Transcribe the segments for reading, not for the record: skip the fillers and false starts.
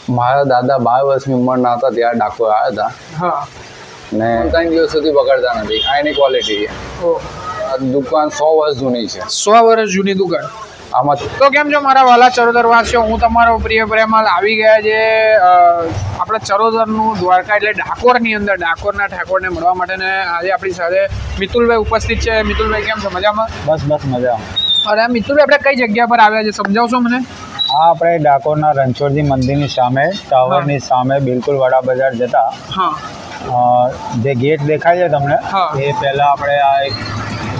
મારા દાદા 12 વર્ષની ઉંમરના હતા ત્યારે ડાકોર આવ્યા હતા. ને 3 દિવસ સુધી બગડતા નથી. આ એની ક્વોલિટી છે. દુકાન 100 વર્ષ જૂની છે. 100 વર્ષ જૂની દુકાન. આમાં તો કેમ છો મારા વાલા ચરોતરવાસીઓ, હું તમારો પ્રિય પ્રેમાલ આવી ગયા છે આપણે ચરોતરનું દ્વારકા એટલે ડાકોરની અંદર ડાકોરના ઠાકોરને મળવા માટે. ને આજે આપણી સાથે મિતુલભાઈ ઉપસ્થિત છે. મિતુલભાઈ કેમ છો? મજામાં? બસ મજામાં. અરે મિતુલભાઈ, આપણે કઈ જગ્યા પર આવ્યા છે સમજાવશો મને? હા, આપણે ડાકોરના રણછોડજી મંદિરની સામે ટાવરની સામે બિલકુલ વડા બજાર જતા જે ગેટ દેખાય છે તમને એ પહેલા આપણે આ એક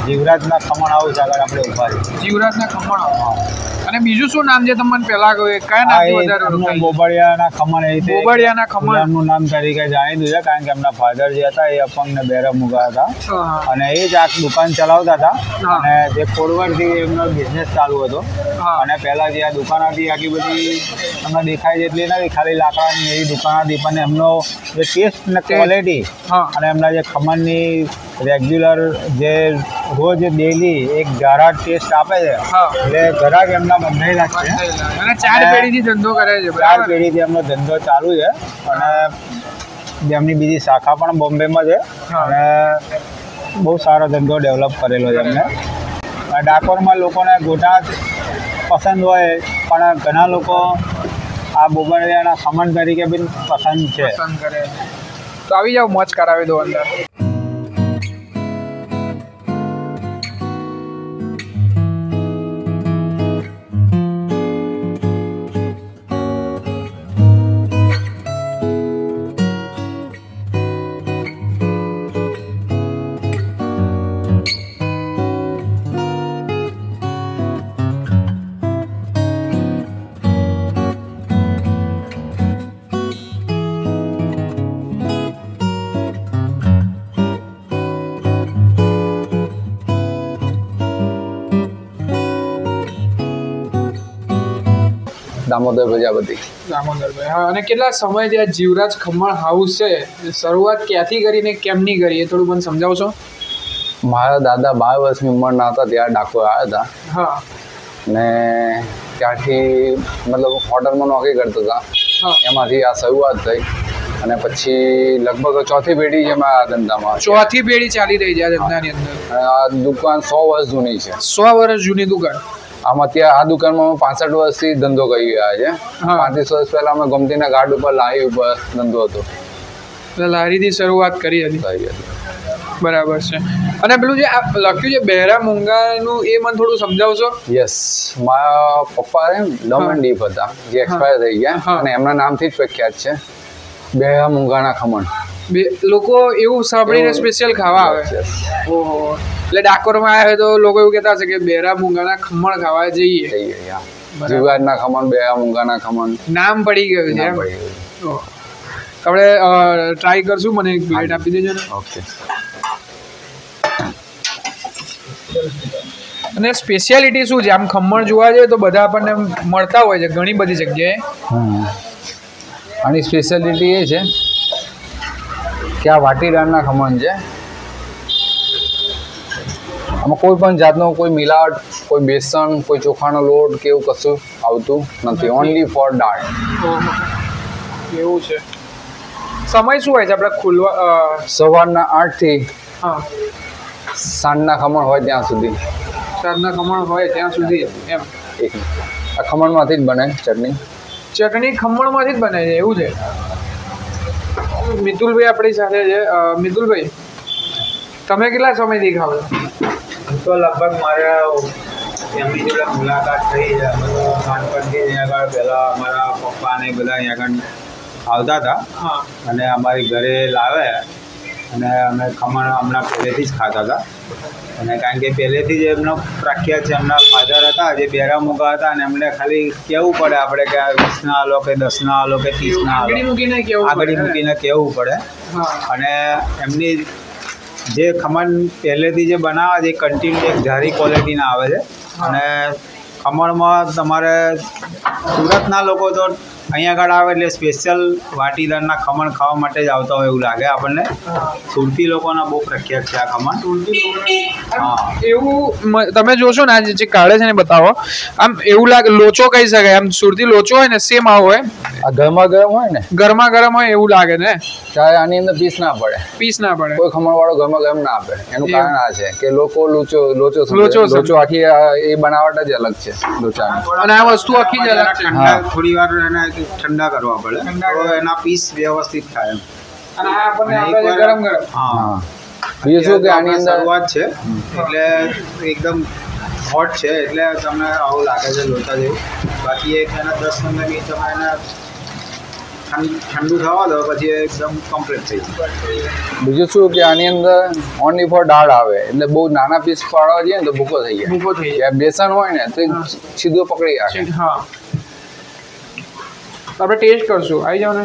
જીવરાજના ખમણ હાઉસ આગળ આપણે ઉભા છે. જીવરાજના ખમણ હાઉસ. અને બીજું શું નામ છે તમને પહેલા કયા નામથી વધારે ઓળખાય? બોબડિયાના ખમણ. એ બોબડિયાના ખમણ એમનું નામ તરીકે જાણીતું છે કારણ કે એમના ફાધર જે હતા એ અપંગ ને બહેરા મૂગા હતા અને એ જ આ દુકાન ચલાવતા હતા અને જે ખોડવરથી એમનો બિઝનેસ ચાલુ હતો. અને પહેલા જે આ દુકાન હતી આટલી બધી તમને દેખાય છે એટલી નથી, ખાલી લાકડાની એવી દુકાન હતી, પણ એમનો જે ટેસ્ટ ને ક્વોલિટી અને એમના જે ખમણની રેગ્યુલર જે રોજ ડેલી એક ગારા ટેસ્ટ આપે છે એટલે ઘરાક એમના બંધાયેલા છે. અને 4 પેઢીથી ધંધો કરે છે. 4 પેઢીથી એમનો ધંધો ચાલુ છે અને એમની બીજી શાખા પણ બોમ્બેમાં છે અને બહુ સારો ધંધો ડેવલપ કરેલો છે એમને. ડાકોરમાં લોકોને ગોટા પસંદ હોય પણ ઘણા લોકો આ બોબડિયાના ખમણ તરીકે બી પસંદ છે. તો આવી જાઓ, મોજ કરાવી દો અંદર. દામોદર પ્રજાપતિ. દામોદરભાઈ, હા. અને કેટલા સમયથી આ જીવરાજ ખમણ હાઉસ છે, શરૂઆત ક્યાંથી કરીને કેમની કરી એ થોડું મને સમજાવશો? મારા દાદા 12 વર્ષની ઉંમરના હતા ત્યારે ડાકોર આવ્યા હતા. ને ત્યાંથી મતલબ હોટલમાં નોકરી કરતા હતા. એમાંથી આ શરૂઆત થઈ અને પછી લગભગ 4થી પેઢી છે મારા ધંધામાં. 4થી પેઢી ચાલી રહી છે આ ધંધાની અંદર. આ દુકાન 100 વર્ષ જૂની છે. 100 વર્ષ જૂની દુકાન. આમાં ત્યાં આ દુકાનમાં 65 વર્ષથી ધંધો કરી રહ્યા છે. 35 વર્ષ પહેલા અમે ગમતીના ઘાટ ઉપર લારી ઉપર ધંધો હતો. લારીથી શરૂઆત કરી હતી. બરાબર છે. અને પેલું જે લખ્યું છે બહેરા મૂંગાનું એ મને થોડું સમજાવશો? યસ, મારા પપ્પા લમ એન્ડ ડીપ હતા જે એક્સપાયર થઈ ગયા અને એમના નામથી જ પ્રખ્યાત છે બહેરા મૂંગાના ખમણ. લોકો એવું સાંભળીને સ્પેશિયલ ખાવા આવે. ઓહો. એટલે ડાકોરમાં આવ્યા તો લોકો એવું કહેતા હશે કે બહેરા મૂંગાના ખમણ ખાવા જઈએ. જીવરાજના ખમણ, બહેરા મૂંગાના ખમણ નામ પડી ગયું છે. આપણે ટ્રાય કરશું, મને એક પ્લેટ આપી દેજો ને. ઓકે. અને સ્પેશિયાલિટી શું છે? આમ ખમણ જોવા જઈએ તો બધા આપણને મળતા હોય છે ઘણી બધી જગ્યાએ. આની સ્પેશિયાલિટી એ છે કે આ વાટીદારના ખમણ છે. આમાં કોઈ પણ જાતનો કોઈ મિલાવટ, કોઈ બેસન, કોઈ ચોખાનો લોટ કે એવું કશું આવતું નથી. ઓનલી ફોર દાળ. એવું છે. સમય શું હોય છે આપણે ખુલવા? સવારના 8 થી સાંજના ખમણ હોય ત્યાં સુધી. સાંજના ખમણ હોય ત્યાં સુધી એમ? આ ખમણમાંથી જ બને ચટણી. ચટણી ખમણમાંથી જ બને છે, એવું છે. મિતુલભાઈ આપણી સાથે છે. મિતુલભાઈ, તમે કેટલા સમયથી ખાવ છો? તો લગભગ મારે એમની જોડે મુલાકાત થઈ છે. નાનપણથી અહીંયા આગળ પહેલાં અમારા પપ્પાને બધા અહીંયા આગળ આવતા હતા અને અમારી ઘરે લાવે અને અમે ખમણ હમણાં પહેલેથી જ ખાતા હતા. અને કારણ કે પહેલેથી જ એમનો પ્રખ્યાત છે. એમના ફાધર હતા જે બહેરા મૂગા હતા અને એમને ખાલી કહેવું પડે આપણે કે 20ના આલો કે 10ના આલો કે 30ના આલો, આગળ મૂકીને કહેવું પડે. અને એમની જે ખમણ પહેલેથી જે બનાવે છે એ કન્ટિન્યુ એક ધારી ક્વોલિટીના આવે છે. અને ખમણમાં તમારે સુરતના લોકો તો અહીંયા આગળ આવે એટલે સ્પેશિયલ વાટીદારના ખમણ ખાવા માટે જ આવતા હોય એવું લાગે આપણને. સુરતી લોકોના બહુ પ્રખ્યાત છે આ ખમણ. એવું તમે જોશો ને જે કાઢે છે ને બતાવો, આમ એવું લાગે લોચો કહી શકાય. આમ સુરતી લોચો હોય ને સેમ આવો હોય, આ ગરમા ગરમ હોય ને, ગરમા ગરમ હોય એવું લાગે ને. ત્યારે આની અંદર પીસ ના પડે, કોઈ ખમણ વાળો ગરમા ગરમ ના આપે. એનું કારણ આ છે કે લોકો લોચો આખી એ બનાવટ જ અલગ છે લોચાની, અને આ વસ્તુ આખી જ અલગ છે. થોડી વાર એને ઠંડા કરવા પડે તો એના પીસ વ્યવસ્થિત થાય. અને આ આપણને ગરમ ગરમ. હા, બીજું શું કે આની અંદર શરૂઆત છે એટલે એકદમ હોટ છે એટલે તમને આવું લાગે છે લોચા જેવું. બાકી એક એના 10-15 મિનિટ તમે એને ઠંડુ થવા દો પછી એકદમ કમ્પ્લીટ થઈ જાય. બીજું શું કે આની અંદર ઓનલી ફોર દાળ આવે એટલે બહુ નાના પીસ પાડવા જઈએ ને તો ભૂકો થઈ જાય. બેસન હોય ને તો સીધો પકડી રાખે. હા, આપણે ટેસ્ટ કરશું. આવી જાવ ને.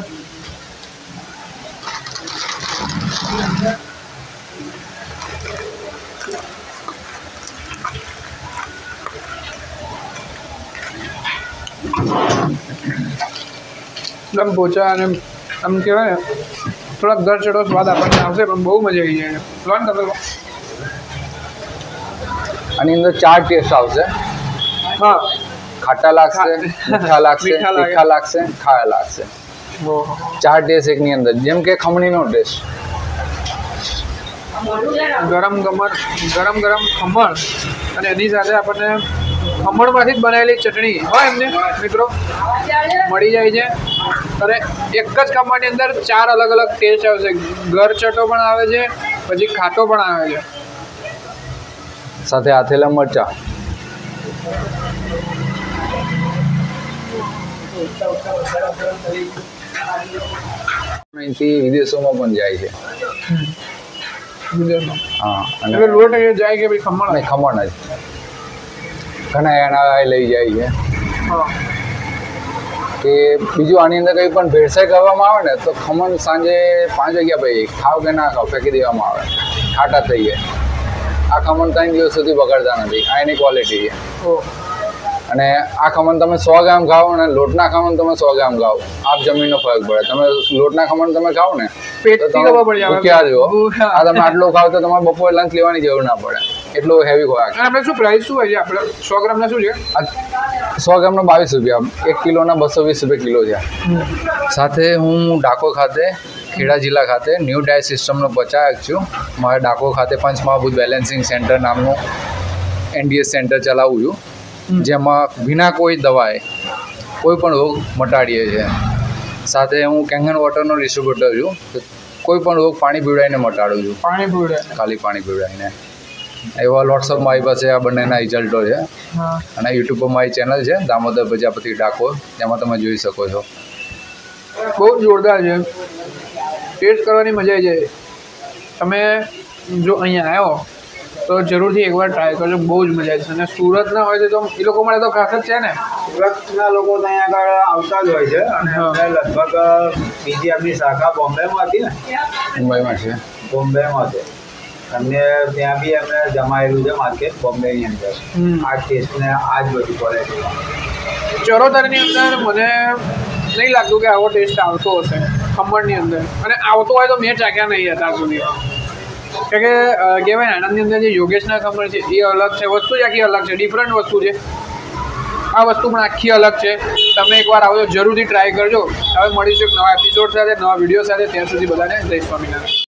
એકદમ પોચા અને આમ કહેવાય ને થોડાક ગરચટો સ્વાદ આપણને આવશે, પણ બહુ મજા આવી જાય. લોન તમે આની અંદર 4 ટેસ્ટ આવશે. હા, ખાટા લાગશે, મીઠા લાગશે, તીખા લાગશે, ખારા લાગશે. 4 ટેસ્ટ એકની અંદર. જેમ કે ખમણીનો ટેસ્ટ, ગરમ ગરમ ખમણ અને એની સાથે આપણને ખમણમાંથી જ બનાવેલી ચટણી હોય એમને મિત્રો મળી જાય છે. અને એક જ ખમણની અંદર 4 અલગ અલગ ટેસ્ટ આવશે. ગરચટો પણ આવે છે, પછી ખાટો પણ આવે છે, સાથે આથેલા મરચા. અહીંથી વિદેશોમાં પણ જાય છે. હા, અને લોટ જાય કે ભાઈ ખમણ ખમણ જ ઘણા એના લઈ જાય છે. કે બીજું આની અંદર કંઈ પણ ભેળસેળ કરવામાં આવે ને તો ખમણ સાંજે 5 વાગ્યા પછી ખાવ કે ના ખાવ ફેંકી દેવામાં આવે, ખાટા થઈ જાય. આ ખમણ 3 દિવસ સુધી બગડતા નથી. આ એની ક્વોલિટી છે. અને આ ખમણ તમે 100 ગ્રામ ખાઓ અને લોટના ખમણ તમે 100 ગ્રામ ખાઓ, આપ જમીનનો ફરક પડે. તમે લોટના ખમણ તમે ખાઓ ને ભૂખ્યા જો, આ તમે આટલું ખાવ તો તમારે બપોરે લંચ લેવાની જરૂર ના પડે, એટલું હેવી ખોરાક. આપણે શું પ્રાઇસ શું હોય છે આપણે 100 ગ્રામના શું છે? 100 ગ્રામનો 22 રૂપિયા, 1 કિલોના 220 રૂપિયા કિલો છે. સાથે હું ડાકોર ખાતે, ખેડા જિલ્લા ખાતે ન્યૂ ડાયટ સિસ્ટમનો પ્રચારક છું. મારે ડાકોર ખાતે પંચમહાભૂત બેલેન્સિંગ સેન્ટર નામનું NDS સેન્ટર ચલાવું છું, જેમાં વિના કોઈ દવાએ કોઈ પણ રોગ મટાડીએ છીએ. સાથે હું કેંગન વોટરનો ડિસ્ટ્રીબ્યુટર છું. કોઈ પણ રોગ પાણી પીવડાવીને મટાડું છું. ખાલી પાણી પીવડાવીને. એવા વોટ્સઅપ મારી પાસે આ બંનેના રિઝલ્ટો છે. અને યુટ્યુબ પર મારી ચેનલ છે દામોદર પ્રજાપતિ ડાકોર, તેમાં તમે જોઈ શકો છો. બહુ જોરદાર છે, ટેસ્ટ કરવાની મજા આવી જાય. તમે જો અહીંયા આવ્યો તો જરૂરથી એકવાર ટ્રાય કરજો, બહુ જ મજા આવે છે. અને સુરતના હોય તો એ લોકો માટે તો ખાસ જ છે ને. સુરતના લોકો તો અહીંયા આગળ આવતા જ હોય છે. અને અમે લગભગ બીજી આપણી શાખા બોમ્બેમાં હતી ને, મુંબઈમાં છે, બોમ્બેમાં છે. અને ત્યાં બી એમને જમાયેલું છે માર્કેટ બોમ્બેની અંદર. આ ટેસ્ટને આ જ બધું ક્વોલિટી. ચરોતરની અંદર મને નહીં લાગતું કે આવો ટેસ્ટ આવતો હશે ખમણની અંદર. અને આવતો હોય તો મેં ચાખ્યા નહીં અત્યાર સુધી. કે કહેવાય ને આણંદની અંદર જે યોગેશના ખમણ છે એ અલગ છે, વસ્તુ જ આખી અલગ છે, ડિફરન્ટ વસ્તુ છે. આ વસ્તુ પણ આખી અલગ છે. તમે એકવાર આવો તો જરૂરથી ટ્રાય કરજો. હવે મળીશું એક નવા એપિસોડ સાથે, નવા વિડીયો સાથે. ત્યાં સુધી બધાને જય સ્વામિનારાયણ.